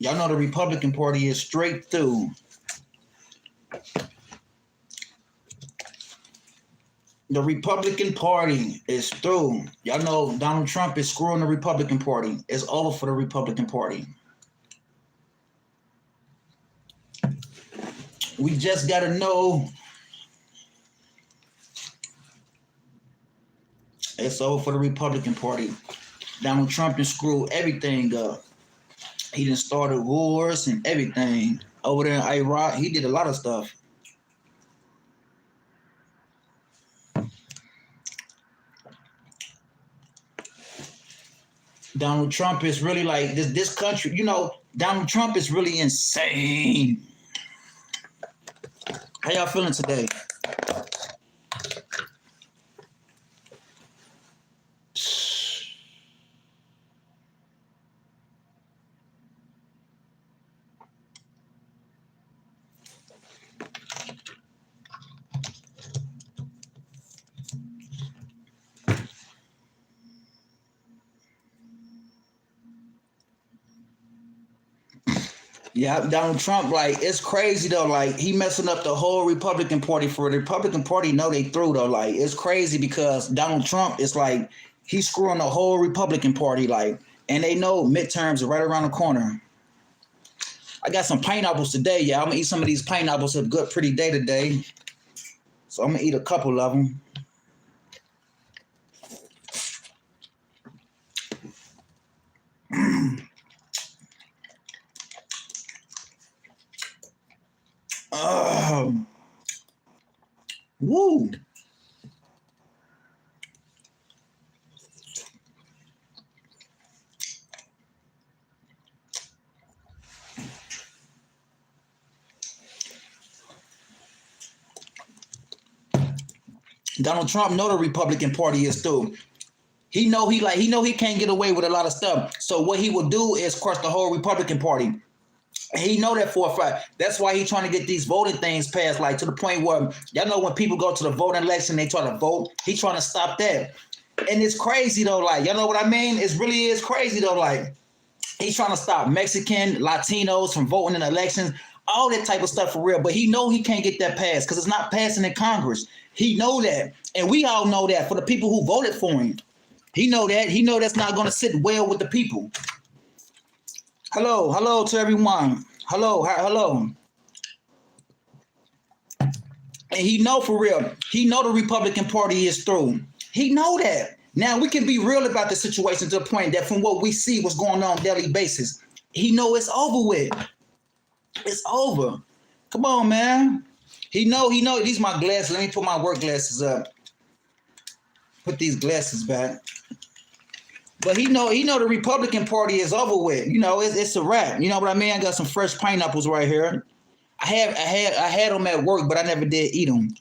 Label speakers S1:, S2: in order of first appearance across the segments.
S1: Y'all know the Republican Party is straight through. The Republican Party is through. Y'all know Donald Trump is screwing the Republican Party. It's over for the Republican Party. We just got to know it's over for the Republican Party. Donald Trump has screwed everything up. He done started wars and everything. Over there in Iraq, he did a lot of stuff. Donald Trump is really like this country, Donald Trump is really insane. How y'all feeling today? Yeah, Donald Trump, like, it's crazy though. Like, he messing up the whole Republican Party. For the Republican Party, know they through though. Like, it's crazy because Donald Trump is like, he's screwing the whole Republican Party. Like, and they know midterms are right around the corner. I got some pineapples today, yeah. I'm gonna eat some of these pineapples. A good, pretty day today. So I'm gonna eat a couple of them. Woo. Donald Trump know the Republican Party is through. He know he can't get away with a lot of stuff. So what he will do is crush the whole Republican Party. He know that for a fact. That's why he's trying to get these voting things passed, like to the point where y'all know when people go to the voting election, they try to vote. He's trying to stop that. And it's crazy though, like, y'all know what I mean? It really is crazy though, like, he's trying to stop Mexican, Latinos from voting in elections, all that type of stuff for real. But he know he can't get that passed because it's not passing in Congress. He know that. And we all know that for the people who voted for him. He know that. He know that's not going to sit well with the people. Hello to everyone. Hello. And he know for real. He know the Republican Party is through. He know that. Now we can be real about the situation to the point that from what we see, what's going on daily basis, he know it's over with. It's over. Come on, man. He know. These my glasses. Let me put my work glasses up. Put these glasses back. But he know the Republican Party is over with. It's a wrap. You know what I mean? I got some fresh pineapples right here. I had them at work, but I never did eat them.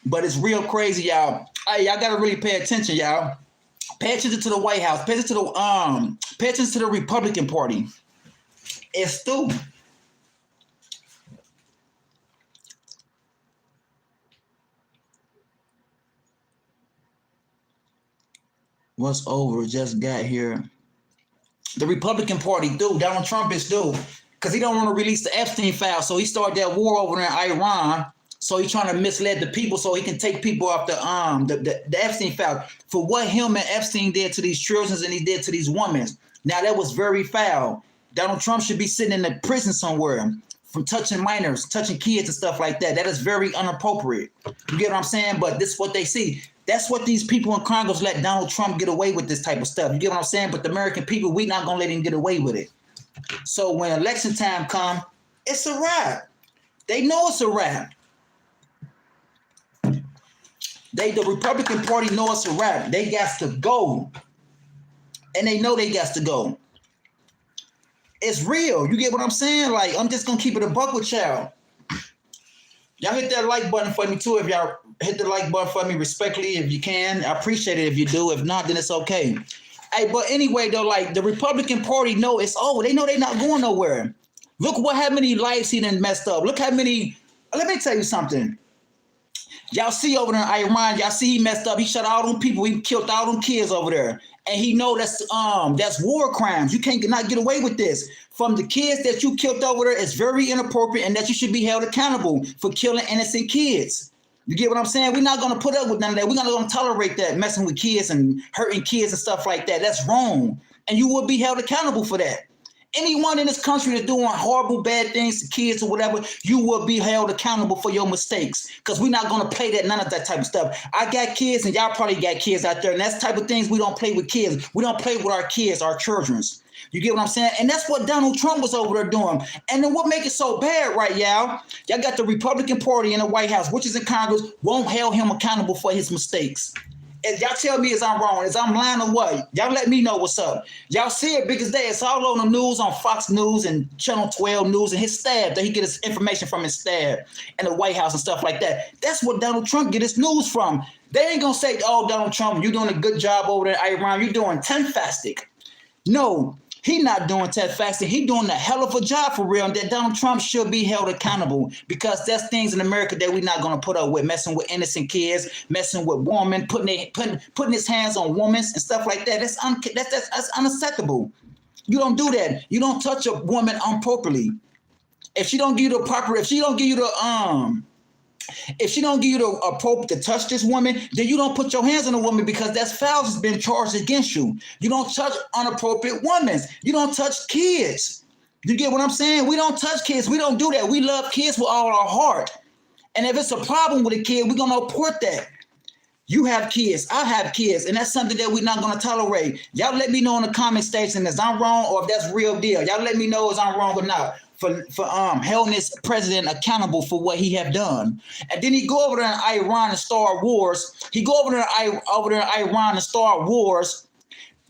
S1: But it's real crazy, y'all. Hey, y'all gotta really pay attention, y'all. Pay attention to the White House. Pay attention to the Republican Party. It's through. What's over? Just got here. The Republican Party through. Donald Trump is through. Because he don't want to release the Epstein file. So he started that war over there in Iran. So he's trying to mislead the people so he can take people off the Epstein file for what him and Epstein did to these children and he did to these women. Now that was very foul. Donald Trump should be sitting in a prison somewhere from touching minors, touching kids and stuff like that. That is very inappropriate. You get what I'm saying? But this is what they see. That's what these people in Congress let Donald Trump get away with, this type of stuff. You get what I'm saying? But the American people, we not going to let him get away with it. So when election time come, it's a wrap. They know it's a wrap. The Republican Party know it's a wrap. They got to go. And they know they got to go. It's real. You get what I'm saying? Like, I'm just going to keep it a buck with y'all. Y'all hit that like button for me too. If y'all hit the like button for me respectfully, if you can. I appreciate it if you do. If not, then it's okay. Hey, but anyway, though, like, the Republican Party know it's over. They know they're not going nowhere. Look how many lives he done messed up. Look how many. Let me tell you something. Y'all see over there in Iran, y'all see he messed up. He shot all them people. He killed all them kids over there. And he know that's war crimes. You can't not get away with this. From the kids that you killed over there, it's very inappropriate, and that you should be held accountable for killing innocent kids. You get what I'm saying? We're not going to put up with none of that. We're not going to tolerate that, messing with kids and hurting kids and stuff like that. That's wrong. And you will be held accountable for that. Anyone in this country that's doing horrible, bad things to kids or whatever, you will be held accountable for your mistakes, because we're not going to play none of that type of stuff. I got kids, and y'all probably got kids out there, and that's the type of things we don't play with kids. We don't play with our kids, our children's. You get what I'm saying? And that's what Donald Trump was over there doing. And then what make it so bad, right, y'all? Y'all got the Republican Party in the White House, which is in Congress, won't hold him accountable for his mistakes. And y'all tell me is I'm wrong, is I'm lying or what? Y'all let me know what's up. Y'all see it big as day. It's all on the news, on Fox News and Channel 12 News, and his staff, that he get his information from his staff and the White House and stuff like that. That's what Donald Trump get his news from. They ain't going to say, oh, Donald Trump, you're doing a good job over there in Iran. You're doing fantastic. No, he not doing fantastic. He doing a hell of a job for real. And that Donald Trump should be held accountable, because that's things in America that we're not going to put up with, messing with innocent kids, messing with women, putting his hands on women and stuff like that. That's unacceptable. You don't do that. You don't touch a woman improperly. If she don't give you the proper, if she don't give you the appropriate to touch this woman, then you don't put your hands on a woman, because that's foul has been charged against you. You don't touch inappropriate women. You don't touch kids. You get what I'm saying? We don't touch kids. We don't do that. We love kids with all our heart. And if it's a problem with a kid, we're going to report that. You have kids. I have kids. And that's something that we're not going to tolerate. Y'all let me know in the comment section if I'm wrong or if that's real deal. Y'all let me know if I'm wrong or not. For holding this president accountable for what he have done. And then he go over there in Iran and start wars. He go over there in Iran and start wars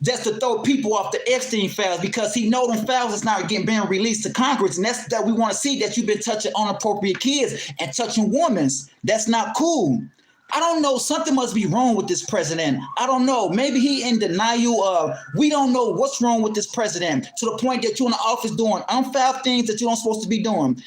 S1: just to throw people off the Epstein files, because he know them files is not being released to Congress. And that's that we want to see, that you've been touching inappropriate kids and touching women. That's not cool. I don't know. Something must be wrong with this president. I don't know. Maybe he in denial of, we don't know what's wrong with this president, to the point that you're in the office doing unfoul things that you don't supposed to be doing.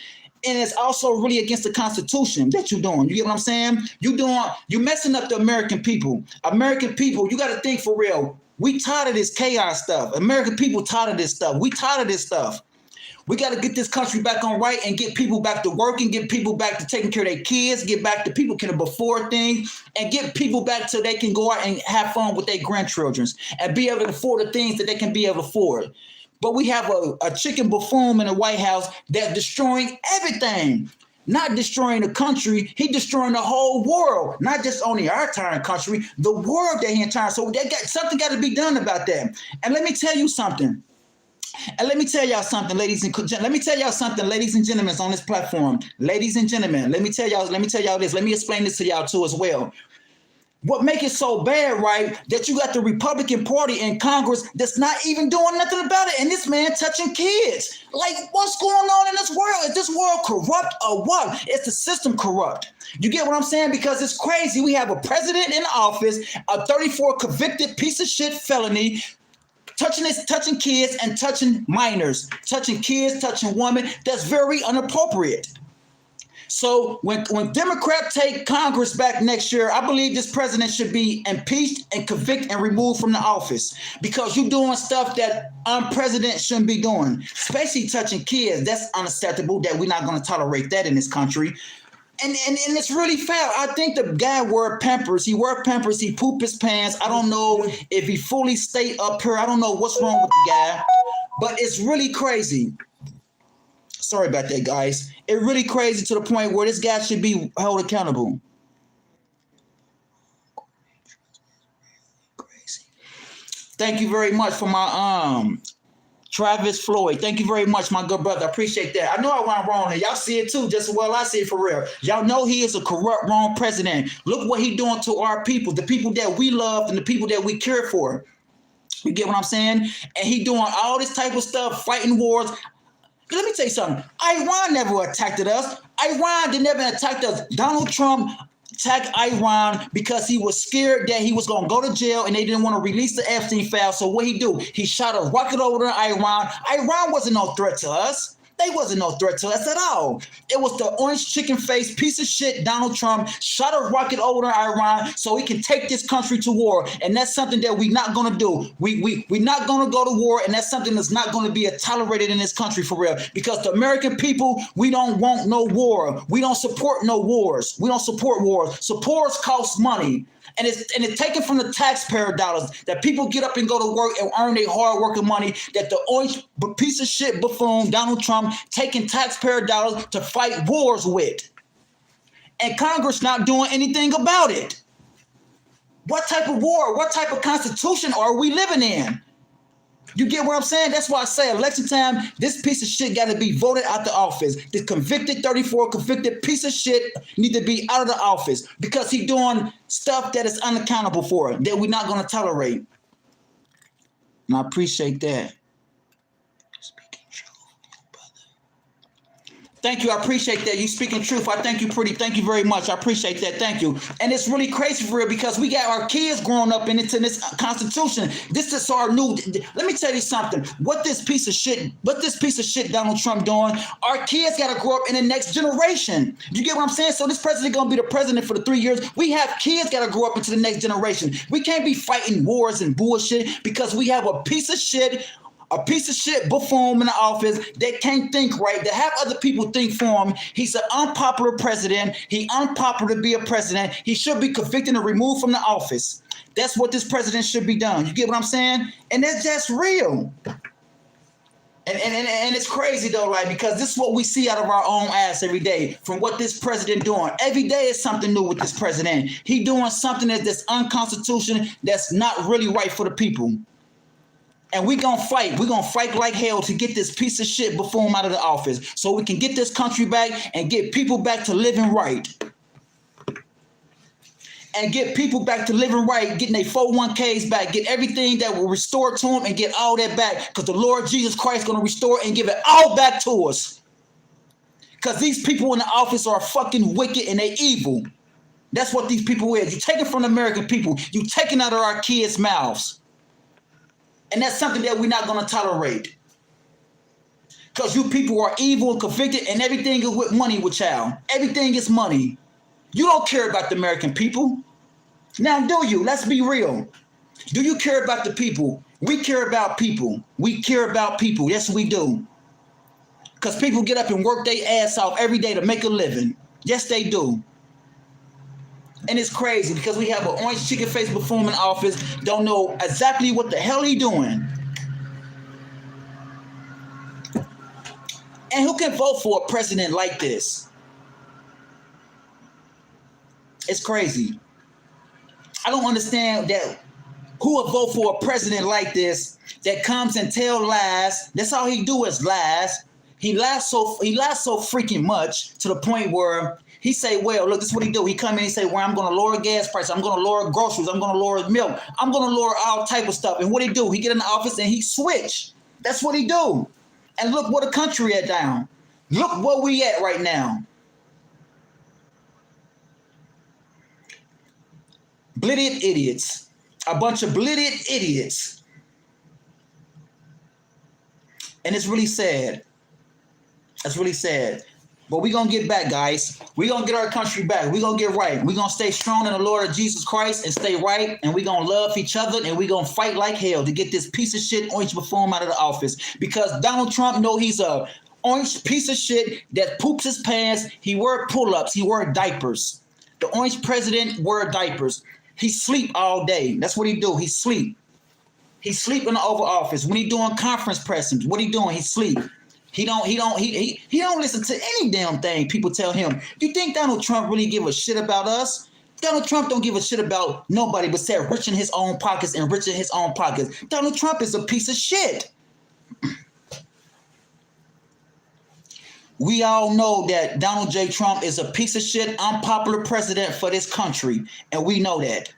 S1: And it's also really against the Constitution that you're doing. You get what I'm saying? You're messing up the American people. American people, you got to think for real. We tired of this chaos stuff. American people tired of this stuff. We tired of this stuff. We got to get this country back on right and get people back to working, get people back to taking care of their kids, get back to people can afford things, and get people back so they can go out and have fun with their grandchildren and be able to afford the things that they can be able to afford. But we have a chicken buffoon in the White House that's destroying everything. Not destroying the country, he destroying the whole world, not just only our entire country, the world that he entire. So something got to be done about that. And let me tell you something. Let me tell y'all something, ladies and gentlemen on this platform. Ladies and gentlemen, let me tell y'all this. Let me explain this to y'all too as well. What make it so bad, right, that you got the Republican Party in Congress that's not even doing nothing about it, and this man touching kids. Like, what's going on in this world? Is this world corrupt or what? Is the system corrupt? You get what I'm saying? Because it's crazy. We have a president in office, a 34 convicted piece of shit felony, touching kids and touching minors, touching kids, touching women. That's very inappropriate. So when Democrats take Congress back next year, I believe this president should be impeached and convicted and removed from the office, because you're doing stuff that president shouldn't be doing, especially touching kids. That's unacceptable. That we're not going to tolerate that in this country. And it's really foul. I think the guy wore Pampers. He wore Pampers. He pooped his pants. I don't know if he fully stayed up here. I don't know what's wrong with the guy, but it's really crazy. Sorry about that, guys. It's really crazy to the point where this guy should be held accountable. Crazy. Thank you very much for my Travis Floyd. Thank you very much, my good brother. I appreciate that. I know I went wrong here. Y'all see it too, just as well I see it for real. Y'all know he is a corrupt, wrong president. Look what he doing to our people, the people that we love and the people that we care for. You get what I'm saying? And he doing all this type of stuff, fighting wars. Let me tell you something. Iran never attacked us. Iran did never attack us. Donald Trump attacked Iran because he was scared that he was going to go to jail and they didn't want to release the Epstein file. So what he do? He shot a rocket over to Iran. Iran wasn't no threat to us. They wasn't no threat to us at all. It was the orange chicken face piece of shit Donald Trump shot a rocket over to Iran so he can take this country to war. And that's something that we're not going to do. We're not going to go to war, and that's something that's not going to be tolerated in this country for real. Because the American people, we don't want no war. We don't support no wars. We don't support wars. Supports cost money. And it's taken from the taxpayer dollars that people get up and go to work and earn their hard working money, that the orange piece of shit buffoon Donald Trump taking taxpayer dollars to fight wars with. And Congress not doing anything about it. What type of war, what type of constitution are we living in? You get what I'm saying? That's why I say election time, this piece of shit got to be voted out the office. This convicted 34 convicted piece of shit need to be out of the office because he doing stuff that is unaccountable for, that we're not going to tolerate. And I appreciate that. Speaking truth, brother. Thank you. I appreciate that. You speaking truth. I thank you Thank you very much. I appreciate that. Thank you. And it's really crazy for real because we got our kids growing up into this Constitution. This is our new. Let me tell you something. What this piece of shit Donald Trump doing, our kids got to grow up in the next generation. You get what I'm saying? So this president going to be the president for the 3 years. We have kids got to grow up into the next generation. We can't be fighting wars and bullshit because we have a piece of shit buffoon in the office that can't think right, that have other people think for him. He's an unpopular president. He unpopular to be a president. He should be convicted and removed from the office. That's what this president should be done. You get what I'm saying? And that's just real. And it's crazy though, like, because this is what we see out of our own ass every day from what this president doing. Every day is something new with this president. He doing something that's unconstitutional, that's not really right for the people. And we're going to fight. We're going to fight like hell to get this piece of shit buffoon out of the office so we can get this country back and get people back to living right. And get people back to living right, getting their 401ks back, get everything that will restore to them and get all that back because the Lord Jesus Christ is going to restore and give it all back to us. Because these people in the office are fucking wicked and they evil. That's what these people is. You take it from the American people. You taking out of our kids' mouths. And that's something that we're not going to tolerate. Because you people are evil and convicted and everything is with money with y'all. Everything is money. You don't care about the American people. Now, do you? Let's be real. Do you care about the people? We care about people. We care about people. Yes, we do. Because people get up and work their ass off every day to make a living. Yes, they do. And it's crazy because we have an orange chicken face buffoon in office, don't know exactly what the hell he doing. And who can vote for a president like this? It's crazy. I don't understand that who would vote for a president like this that comes and tell lies. That's all he do is lies. He lies so freaking much to the point where he say, well, look, this is what he do. He come in and say, well, I'm going to lower gas prices. I'm going to lower groceries. I'm going to lower milk. I'm going to lower all type of stuff. And what he do? He get in the office and he switch. That's what he do. And look where the country at down. Look where we at right now. Blitted idiots. A bunch of blitted idiots. And it's really sad. That's really sad. But we're going to get back, guys. We're going to get our country back. We're going to get right. We're going to stay strong in the Lord of Jesus Christ and stay right. And we're going to love each other. And we're going to fight like hell to get this piece of shit orange buffoon out of the office. Because Donald Trump know he's a orange piece of shit that poops his pants. He wear pull-ups. He wear diapers. The orange president wear diapers. He sleep all day. That's what he do. He sleep. He sleep in the Oval Office. When he doing conference pressings, what he doing? He sleep. He don't listen to any damn thing people tell him. You think Donald Trump really give a shit about us? Donald Trump don't give a shit about nobody but say rich in his own pockets and rich in his own pockets. Donald Trump is a piece of shit. We all know that Donald J. Trump is a piece of shit, unpopular president for this country, and we know that.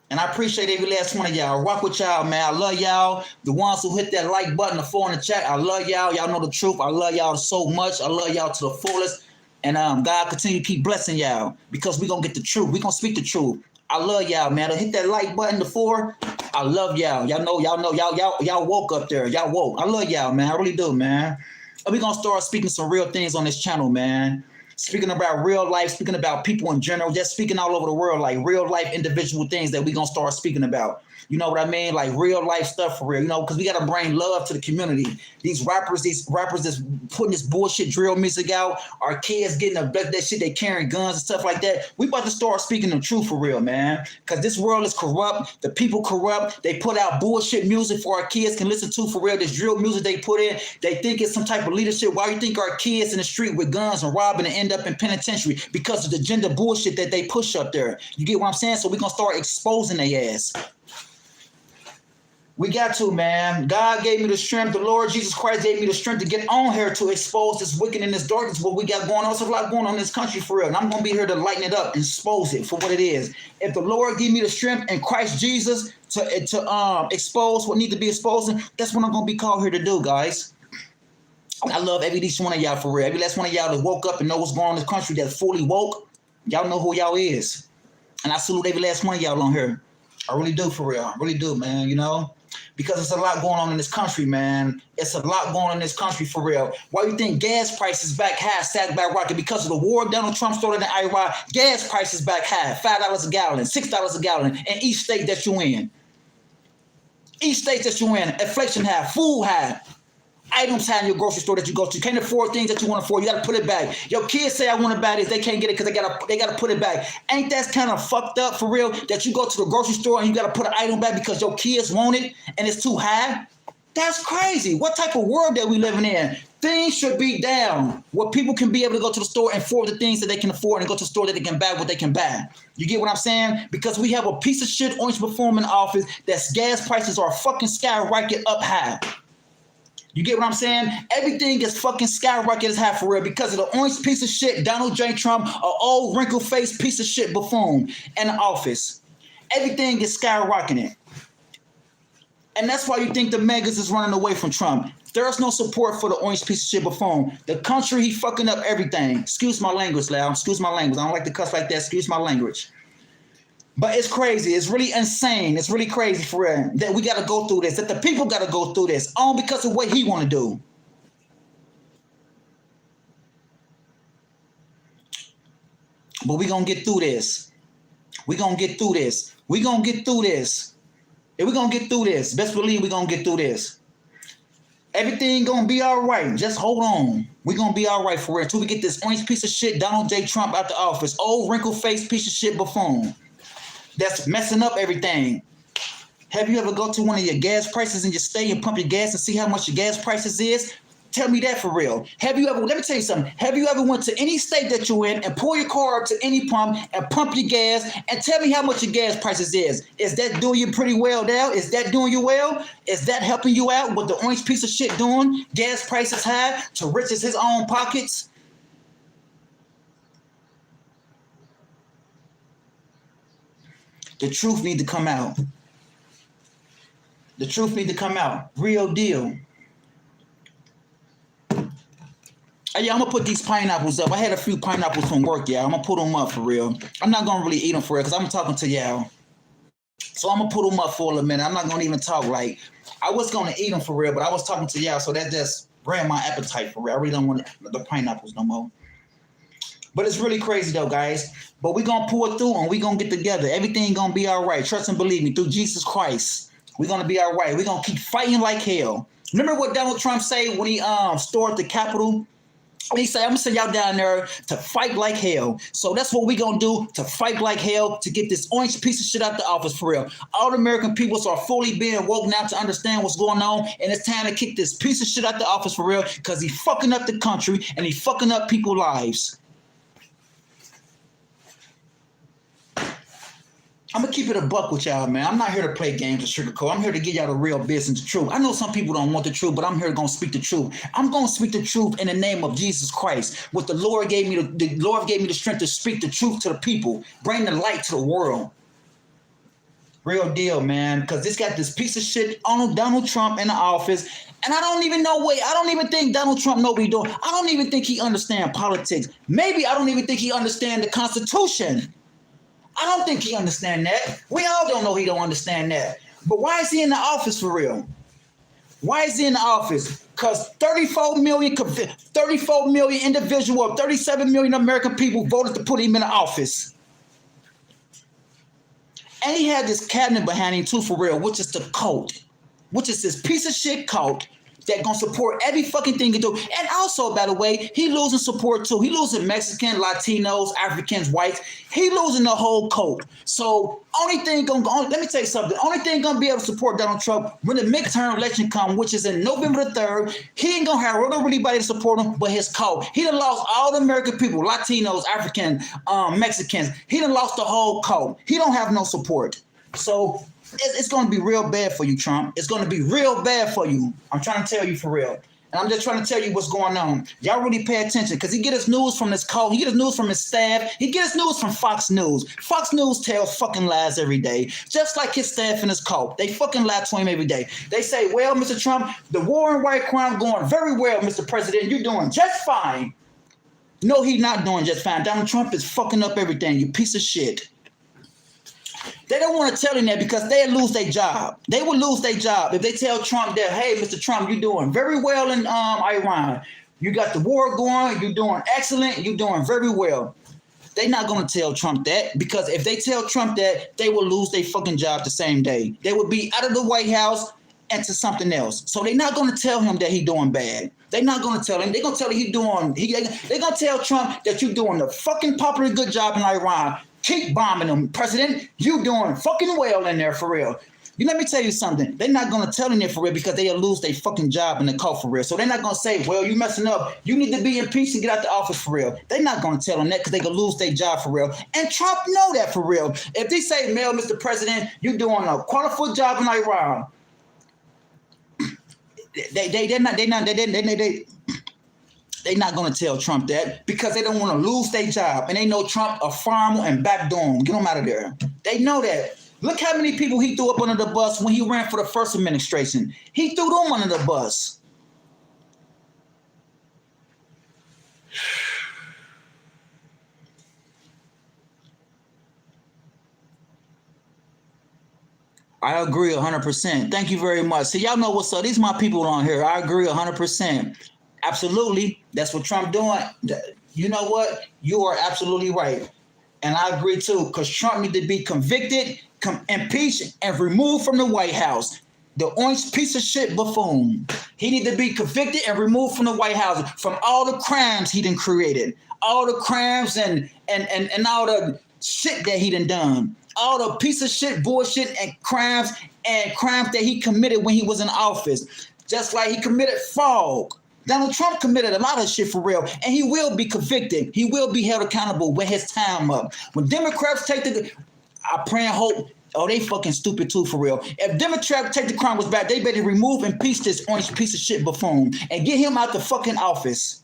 S1: And I appreciate every last one of y'all. Rock with y'all, man. I love y'all. The ones who hit that like button, the 4 in the chat, I love y'all. Y'all know the truth. I love y'all so much. I love y'all to the fullest. And God continue to keep blessing y'all because we're going to get the truth. We're going to speak the truth. I love y'all, man. Hit that like button, the 4. I love y'all. Y'all woke up there. Y'all woke. I love y'all, man. I really do, man. And we're gonna start speaking some real things on this channel, man. Speaking about real life, speaking about people in general, just speaking all over the world, like real life individual things that we're gonna start speaking about. You know what I mean? Like real life stuff for real, you know, because we gotta bring love to the community. These rappers that's putting this bullshit drill music out, our kids getting abducted, that shit, they carrying guns and stuff like that. We about to start speaking the truth for real, man. Because this world is corrupt, the people corrupt, they put out bullshit music for our kids can listen to for real. This drill music they put in, they think it's some type of leadership. Why do you think our kids in the street with guns and robbing and end up in penitentiary? Because of the gender bullshit that they push up there. You get what I'm saying? So we're gonna start exposing their ass. We got to, man. God gave me the strength. The Lord Jesus Christ gave me the strength to get on here to expose this wicked and this darkness, what we got going on. There's a lot going on in this country for real. And I'm going to be here to lighten it up and expose it for what it is. If the Lord give me the strength in Christ Jesus to expose what needs to be exposed, that's what I'm going to be called here to do, guys. I love every each one of y'all for real. Every last one of y'all that woke up and know what's going on in this country, that's fully woke. Y'all know who y'all is. And I salute every last one of y'all on here. I really do for real. I really do, man, you know. Because there's a lot going on in this country, man. It's a lot going on in this country for real. Why do you think gas prices back high, stacked back rocket? Because of the war Donald Trump started in Iraq, gas prices back high, $5 a gallon, $6 a gallon in each state that you're in. Each state that you're in, inflation high, food high, items high in your grocery store that you go to. You can't afford things that you want to afford. You got to put it back. Your kids say, I want to buy this. They can't get it because they got to put it back. Ain't that kind of fucked up for real that you go to the grocery store and you got to put an item back because your kids want it and it's too high? That's crazy. What type of world that we living in? Things should be down where people can be able to go to the store and afford the things that they can afford and go to the store that they can buy what they can buy. You get what I'm saying? Because we have a piece of shit orange before in office that's gas prices are fucking skyrocket up high. You get what I'm saying? Everything is fucking skyrocketed high for real because of the orange piece of shit, Donald J. Trump, an old wrinkle-faced piece of shit buffoon in the office. Everything is skyrocketing. And that's why you think the megas is running away from Trump. There's no support for the orange piece of shit buffoon. The country, he fucking up everything. Excuse my language, Lau. Excuse my language. I don't like to cuss like that. Excuse my language. But it's crazy. It's really insane. It's really crazy for real that we got to go through this, that the people got to go through this all because of what he want to do. But we going to get through this. We going to get through this. We going to get through this. And we going to get through this. Best believe we going to get through this. Everything going to be all right. Just hold on. We going to be all right for real until we get this orange piece of shit Donald J. Trump out the office. Old wrinkle-faced piece of shit buffoon. That's messing up everything. Have you ever go to one of your gas prices in your state and pump your gas and see how much your gas prices is? Tell me that for real. Have you ever, let me tell you something. Have you ever went to any state that you're in and pull your car up to any pump and pump your gas and tell me how much your gas prices is? Is that doing you pretty well now? Is that doing you well? Is that helping you out with the orange piece of shit doing? Gas prices high to riches his own pockets? The truth need to come out. The truth need to come out. Real deal. Hey, yeah, I'm going to put these pineapples up. I had a few pineapples from work, y'all. I'm going to put them up for real. I'm not going to really eat them for real because I'm talking to y'all. So I'm going to put them up for a minute. I'm not going to even talk like I was going to eat them for real, but I was talking to y'all, so that just ran my appetite for real. I really don't want the pineapples no more. But it's really crazy though, guys. But we're going to pull it through and we're going to get together. Everything going to be all right. Trust and believe me, through Jesus Christ. We're going to be all right. We're going to keep fighting like hell. Remember what Donald Trump said when he stormed the Capitol? He said, I'm going to send y'all down there to fight like hell. So that's what we're going to do, to fight like hell, to get this orange piece of shit out the office for real. All the American peoples are fully being woke now to understand what's going on. And it's time to kick this piece of shit out the office for real because he's fucking up the country and he's fucking up people's lives. I'm going to keep it a buck with y'all, man. I'm not here to play games or sugarcoat. I'm here to give y'all the real business, the truth. I know some people don't want the truth, but I'm here going to speak the truth. I'm going to speak the truth in the name of Jesus Christ. What the Lord gave me, the Lord gave me the strength to speak the truth to the people, bring the light to the world. Real deal, man. Because this got this piece of shit on Donald Trump in the office. And I don't even know I don't even think Donald Trump know what he's doing. I don't even think he understands politics. Maybe I don't even think he understands the Constitution. I don't think he understands that. We all don't know he don't understand that. But why is he in the office for real? Why is he in the office? Because 34 million individual, 37 million American people voted to put him in the office. And he had this cabinet behind him too, for real, which is the cult, which is this piece of shit cult that gonna support every fucking thing you do. And also, by the way, he losing support too. He losing Mexicans, Latinos, Africans, whites. He losing the whole cult. So only thing gonna go, let me tell you something. The only thing gonna be able to support Donald Trump when the midterm election come, which is in November the 3rd, he ain't gonna have really anybody to support him but his cult. He done lost all the American people, Latinos, Africans, Mexicans. He done lost the whole cult. He don't have no support. So it's going to be real bad for you, Trump. It's going to be real bad for you. I'm trying to tell you for real. And I'm just trying to tell you what's going on. Y'all really pay attention because he get his news from his cult. He get his news from his staff. He get his news from Fox News. Fox News tells fucking lies every day, just like his staff and his cult. They fucking lie to him every day. They say, well, Mr. Trump, the war on white crime going very well, Mr. President. You're doing just fine. No, he's not doing just fine. Donald Trump is fucking up everything, you piece of shit. They don't want to tell him that because they'll lose their job. They will lose their job if they tell Trump that, hey, Mr. Trump, you're doing very well in Iran. You got the war going. You're doing excellent. You're doing very well. They're not going to tell Trump that because if they tell Trump that, they will lose their fucking job the same day. They will be out of the White House and to something else. So they're not going to tell him that he's doing bad. They're not going to tell him. They're going to tell him they're going to tell Trump that you're doing the fucking popular good job in Iran. Keep bombing them, President. You doing fucking well in there for real. You let me tell you something. They're not gonna tell him that for real because they'll lose their fucking job in the cult for real. So they're not gonna say, well, you messing up. You need to be impeached and get out the office for real. They're not gonna tell him that because they gonna lose their job for real. And Trump know that for real. If they say, Mel, Mr. President, you doing a qualified job in Iran. They're not going to tell Trump that because they don't want to lose their job. And they know Trump a farmer and backdoor him. Get him out of there. They know that. Look how many people he threw up under the bus when he ran for the first administration. He threw them under the bus. I agree 100%. Thank you very much. So y'all know what's up. These are my people on here. I agree 100%. Absolutely. That's what Trump doing. You know what? You are absolutely right. And I agree too, because Trump need to be convicted, impeached, and removed from the White House. The orange piece of shit buffoon. He need to be convicted and removed from the White House from all the crimes he done created. All the crimes and all the shit that he done. All the piece of shit, bullshit, and crimes that he committed when he was in office. Just like he committed fraud. Donald Trump committed a lot of shit for real, and he will be convicted. He will be held accountable when his time up. When Democrats take I pray and hope, they fucking stupid too for real. If Democrats take the crimes back, they better remove and impeach this orange piece of shit buffoon and get him out the fucking office.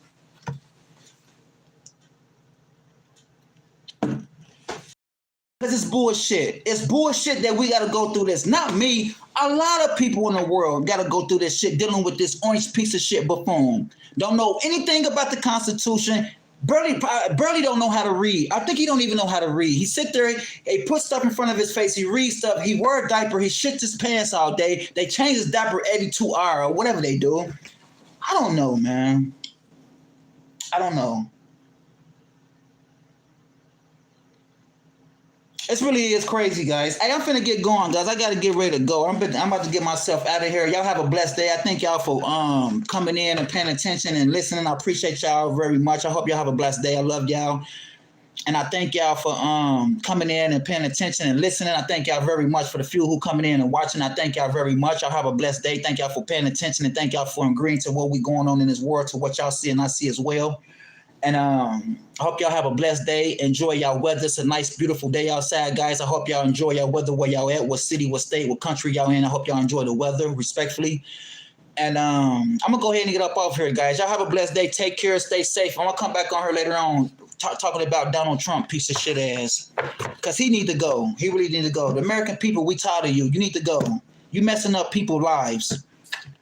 S1: Because it's bullshit. It's bullshit that we got to go through this. Not me. A lot of people in the world got to go through this shit dealing with this orange piece of shit buffoon. Don't know anything about the Constitution. Barely don't know how to read. I think he don't even know how to read. He sit there, he put stuff in front of his face. He reads stuff. He wear a diaper. He shits his pants all day. They change his diaper every 2 hours or whatever they do. I don't know, man. I don't know. It really is crazy, guys. Hey, I'm finna get going, guys. I gotta get ready to go. I'm about to get myself out of here. Y'all have a blessed day. I thank y'all for coming in and paying attention and listening. I appreciate y'all very much. I hope y'all have a blessed day. I love y'all. And I thank y'all for coming in and paying attention and listening. I thank y'all very much for the few who coming in and watching. I thank y'all very much. Y'all have a blessed day. Thank y'all for paying attention and thank y'all for agreeing to what we going on in this world, to what y'all see and I see as well. And I hope y'all have a blessed day. Enjoy y'all weather. It's a nice, beautiful day outside, guys. I hope y'all enjoy y'all weather where y'all at, what city, what state, what country y'all in. I hope y'all enjoy the weather respectfully. And I'm going to go ahead and get up off here, guys. Y'all have a blessed day. Take care. Stay safe. I'm going to come back on here later on talking about Donald Trump, piece of shit ass. Because he need to go. He really need to go. The American people, we tired of you. You need to go. You messing up people's lives.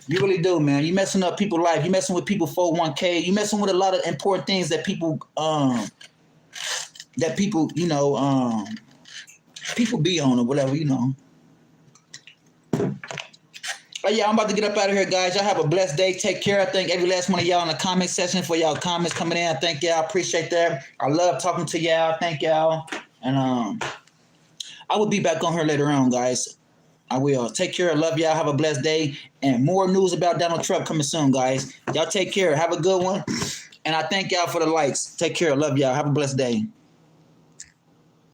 S1: You really do, man. You messing up people's life. You messing with people 401k. You messing with a lot of important things that people people be on or whatever, But yeah, I'm about to get up out of here, guys. Y'all have a blessed day. Take care. I thank every last one of y'all in the comment section for y'all comments coming in. I thank y'all. I appreciate that. I love talking to y'all. Thank y'all. And I will be back on here later on, guys. I will. Take care. I love y'all. Have a blessed day. And more news about Donald Trump coming soon, guys. Y'all take care. Have a good one. And I thank y'all for the likes. Take care. I love y'all. Have a blessed day.